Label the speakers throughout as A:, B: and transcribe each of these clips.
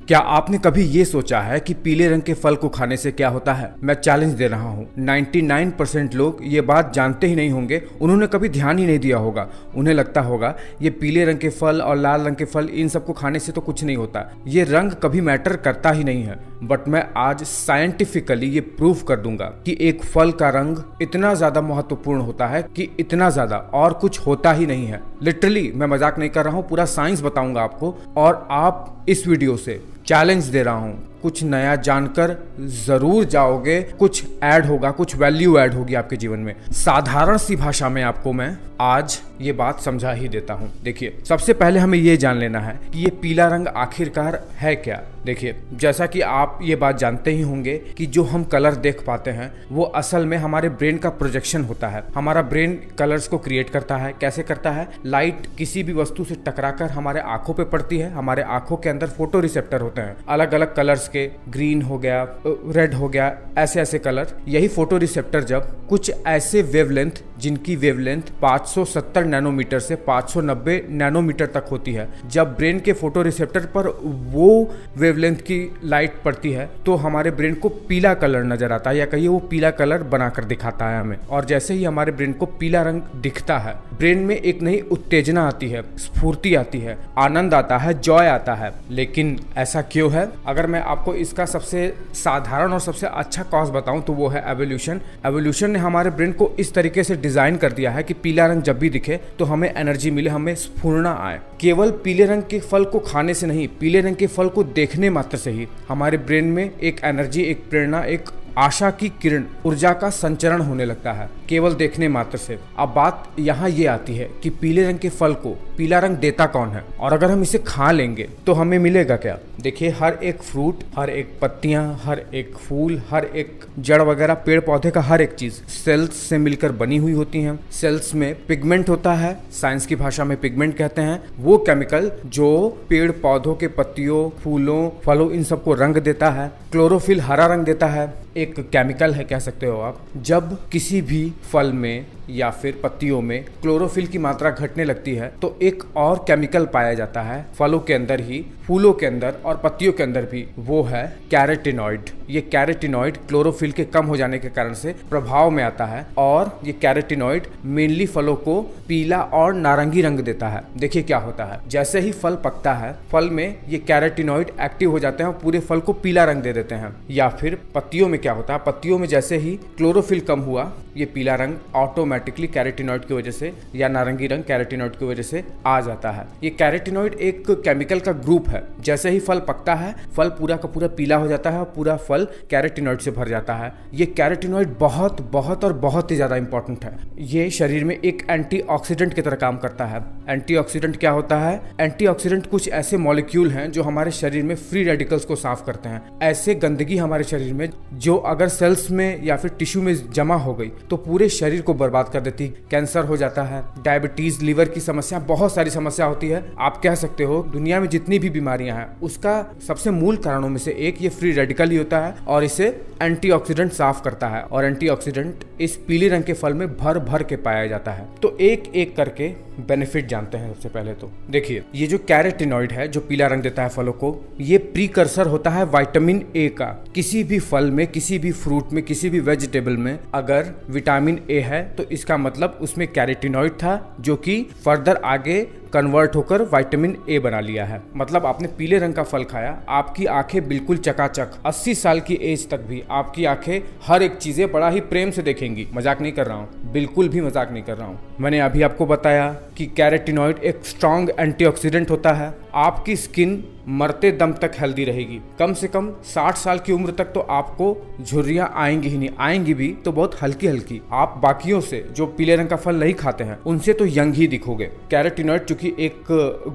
A: क्या आपने कभी ये सोचा है कि पीले रंग के फल को खाने से क्या होता है? मैं चैलेंज दे रहा हूँ, 99% लोग ये बात जानते ही नहीं होंगे, उन्होंने कभी ध्यान ही नहीं दिया होगा। उन्हें लगता होगा ये पीले रंग के फल और लाल रंग के फल, इन सबको खाने से तो कुछ नहीं होता, ये रंग कभी मैटर करता ही नहीं है। बट मैं आज साइंटिफिकली ये प्रूव कर दूंगा कि एक फल का रंग इतना ज्यादा महत्वपूर्ण होता है कि इतना ज्यादा और कुछ होता ही नहीं है। लिटरली मैं मजाक नहीं कर रहा हूँ, पूरा साइंस बताऊंगा आपको, और आप इस वीडियो से चैलेंज दे रहा हूं, कुछ नया जानकर जरूर जाओगे, कुछ ऐड होगा, कुछ वैल्यू ऐड होगी आपके जीवन में। साधारण सी भाषा में आपको मैं आज ये बात समझा ही देता हूं। देखिए, सबसे पहले हमें ये जान लेना है कि ये पीला रंग आखिरकार है क्या। देखिए, जैसा कि आप ये बात जानते ही होंगे कि जो हम कलर देख पाते हैं वो असल में हमारे ब्रेन का प्रोजेक्शन होता है। हमारा ब्रेन कलर्स को क्रिएट करता है। कैसे करता है? लाइट किसी भी वस्तु से टकराकर हमारे आंखों पे पड़ती है, हमारे आंखों के अंदर फोटो रिसेप्टर होते हैं अलग अलग कलर्स के, ग्रीन हो गया, रेड हो गया, ऐसे ऐसे कलर। यही फोटो रिसेप्टर जब कुछ ऐसे वेवलेंथ, जिनकी वेवलेंथ 570 नैनोमीटर से 590 नैनोमीटर तक होती है, जब ब्रेन के फोटो रिसेप्टर पर वो वेवलेंथ की लाइट पड़ती है तो हमारे ब्रेन को पीला कलर नजर आता है, या कहिए वो पीला कलर बनाकर दिखाता है हमें। और जैसे ही हमारे ब्रेन को पीला रंग दिखता है, ब्रेन में एक नई उत्तेजना आती है, स्फूर्ति आती है, आनंद आता है, जॉय आता है। लेकिन ऐसा क्यों है? अगर मैं आपको इसका सबसे साधारण और सबसे अच्छा कॉज बताऊं तो वो है एवोल्यूशन। एवोल्यूशन ने हमारे ब्रेन को इस तरीके से डिजाइन कर दिया है कि पीला रंग जब भी दिखे तो हमें एनर्जी मिले, हमें स्फूर्णा आए। केवल पीले रंग के फल को खाने से नहीं, पीले रंग के फल को देखने मात्र से ही हमारे ब्रेन में एक एनर्जी, एक प्रेरणा, एक आशा की किरण, ऊर्जा का संचरण होने लगता है केवल देखने मात्र से। अब बात यहाँ ये आती है कि पीले रंग के फल को पीला रंग देता कौन है, और अगर हम इसे खा लेंगे तो हमें मिलेगा क्या? देखिए, हर एक फ्रूट, हर एक पत्तियां, हर एक फूल, हर एक जड़ वगैरह, पेड़ पौधे का हर एक चीज सेल्स से मिलकर बनी हुई होती है। सेल्स में पिगमेंट होता है, साइंस की भाषा में पिगमेंट कहते हैं, वो केमिकल जो पेड़ पौधों के पत्तियों, फूलों, फलों, इन सबको रंग देता है। क्लोरोफिल हरा रंग देता है, एक केमिकल है कह सकते हो आप। जब किसी भी फल में या फिर पत्तियों में क्लोरोफिल की मात्रा घटने लगती है तो एक और केमिकल पाया जाता है फलों के अंदर ही, फूलों के अंदर और पत्तियों के अंदर भी, वो है कैरोटीनॉइड। ये कैरोटीनॉइड क्लोरोफिल के कम हो जाने के कारण से प्रभाव में आता है, और ये कैरोटीनॉइड मेनली फलों को पीला और नारंगी रंग देता है। देखिए क्या होता है, जैसे ही फल पकता है, फल में ये कैरोटीनॉइड एक्टिव हो जाते हैं और पूरे फल को पीला रंग दे देते हैं। या फिर पत्तियों में क्या होता है, पत्तियों में जैसे ही क्लोरोफिल कम हुआ, ये पीला रंग ऑटोमेटिकली कैरोटीनॉइड की वजह से, या नारंगी रंग कैरोटीनॉइड की वजह से आ जाता है। ये कैरोटीनॉइड एक केमिकल का ग्रुप है। जैसे ही फल पकता है, फल पूरा का पूरा पीला हो जाता है और पूरा फल कैरोटीनॉइड से भर जाता है। ये कैरोटीनॉइड बहुत बहुत और बहुत ही ज्यादा इंपॉर्टेंट है। ये शरीर में एक एंटीऑक्सीडेंट की तरह काम करता है। एंटीऑक्सीडेंट क्या होता है? एंटीऑक्सीडेंट कुछ ऐसे मॉलिक्यूल हैं जो हमारे शरीर में फ्री रेडिकल्स को साफ करते हैं। ऐसे गंदगी हमारे शरीर में जो अगर सेल्स में या फिर टिश्यू में जमा हो गई तो पूरे शरीर को बर्बाद कर देती। कैंसर हो जाता है, डायबिटीज, लीवर की समस्या, बहुत सारी समस्या होती है। आप कह सकते हो दुनिया में जितनी भी बीमारियां हैं उसका सबसे मूल कारणों में से एक ये फ्री रेडिकल ही होता है, और इसे एंटीऑक्सीडेंट साफ करता है। और एंटीऑक्सीडेंट इस पीले रंग के फल में भर भर के पाया जाता है। तो एक एक करके बेनिफिट जानते हैं। सबसे पहले तो देखिए, ये जो कैरोटीनॉइड है जो पीला रंग देता है फलों को, ये प्रीकर्सर होता है विटामिन ए का। किसी भी फल में, किसी भी फ्रूट में, किसी भी वेजिटेबल में अगर विटामिन ए है तो इसका मतलब उसमें कैरोटीनॉइड था जो कि फर्दर आगे कन्वर्ट होकर विटामिन ए बना लिया है। मतलब आपने पीले रंग का फल खाया, आपकी आंखें बिल्कुल चकाचक, 80 साल की एज तक भी आपकी आंखें हर एक चीजें बड़ा ही प्रेम से देखेंगी। मजाक नहीं कर रहा हूँ, बिल्कुल भी मजाक नहीं कर रहा हूँ। मैंने अभी आपको बताया कि कैरोटीनॉइड एक स्ट्रॉन्ग एंटीऑक्सीडेंट होता है। आपकी स्किन मरते दम तक हेल्दी रहेगी। कम से कम 60 साल की उम्र तक तो आपको झुर्रियां आएंगी ही नहीं, आएंगी भी तो बहुत हल्की हल्की। आप बाकियों से जो पीले रंग का फल नहीं खाते हैं उनसे तो यंग ही दिखोगे। कैरोटीनॉइड चूंकि एक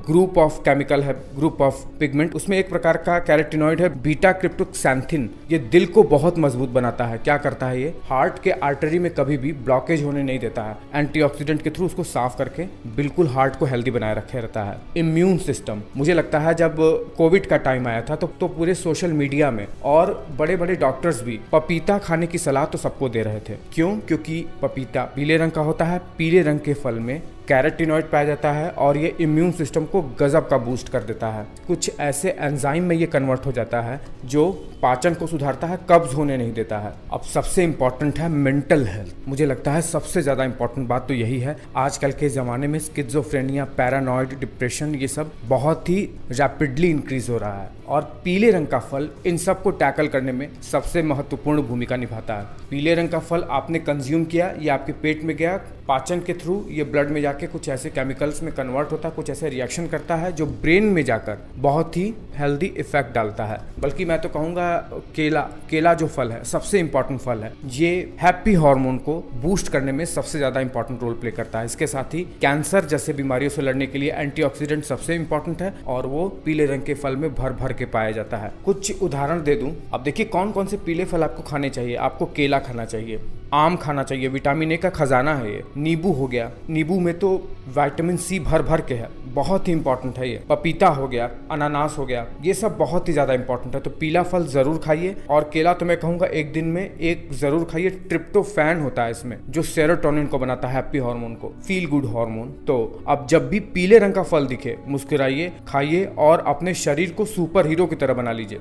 A: ग्रुप ऑफ केमिकल है, ग्रुप ऑफ पिगमेंट, उसमें एक प्रकार का कैरोटीनॉइड है बीटा क्रिप्टोक्सैंथिन। ये दिल को बहुत मजबूत बनाता है। क्या करता है ये? हार्ट के आर्टरी में कभी भी ब्लॉकेज होने नहीं देता है। एंटीऑक्सीडेंट के थ्रू उसको साफ करके बिल्कुल हार्ट को हेल्दी बनाए रखे रहता है। इम्यून सिस्टम, मुझे लगता है जब कोविड का टाइम आया था तो पूरे सोशल मीडिया में और बड़े बड़े डॉक्टर्स भी पपीता खाने की सलाह तो सबको दे रहे थे। क्यों? क्योंकि पपीता पीले रंग का होता है। पीले रंग के फल में कैरोटीनॉइड पाया जाता है और ये इम्यून सिस्टम को गजब का बूस्ट कर देता है। कुछ ऐसे एंजाइम में ये कन्वर्ट हो जाता है जो पाचन को सुधारता है, कब्ज होने नहीं देता है। अब सबसे इंपॉर्टेंट है मेंटल हेल्थ। मुझे लगता है सबसे ज़्यादा इंपॉर्टेंट बात तो यही है। आजकल के ज़माने में स्किज़ोफ्रेनिया, पैरानॉइड, डिप्रेशन, ये सब बहुत ही रैपिडली इंक्रीज हो रहा है और पीले रंग का फल इन सब को टैकल करने में सबसे महत्वपूर्ण भूमिका निभाता है। पीले रंग का फल आपने कंज्यूम किया, ये आपके पेट में गया, पाचन के थ्रू ये ब्लड में जाके कुछ ऐसे केमिकल्स में कन्वर्ट होता है, कुछ ऐसे रिएक्शन करता है जो ब्रेन में जाकर बहुत ही हेल्दी इफेक्ट डालता है। बल्कि मैं तो कहूँगा केला जो फल है सबसे इंपॉर्टेंट फल है, ये हैप्पी हार्मोन को बूस्ट करने में सबसे ज़्यादा इंपॉर्टेंट रोल प्ले करता है। इसके साथ ही कैंसर जैसे बीमारियों से लड़ने के लिए एंटीऑक्सीडेंट सबसे इंपॉर्टेंट है और वो पीले रंग के फल में भर भर के पाया जाता है। कुछ उदाहरण दे दूं, अब देखिए कौन कौन से पीले फल आपको खाने चाहिए। आपको केला खाना चाहिए, आम खाना चाहिए, विटामिन ए का खजाना है ये। नींबू हो गया, नींबू में तो विटामिन सी भर भर के है, बहुत ही इंपॉर्टेंट है ये। पपीता हो गया, अनानास हो गया, ये सब बहुत ही ज़्यादा इंपॉर्टेंट है। तो पीला फल ज़रूर खाइए और केला तो मैं कहूँगा एक दिन में एक ज़रूर खाइए। ट्रिप्टोफैन होता है इसमें जो सेरोटोनिन को बनाता है, हैप्पी हार्मोन को, फील गुड हार्मोन। तो अब जब भी पीले रंग का फल दिखे मुस्कुराइए, खाइए और अपने शरीर को सुपर हीरो की तरह बना लीजिए।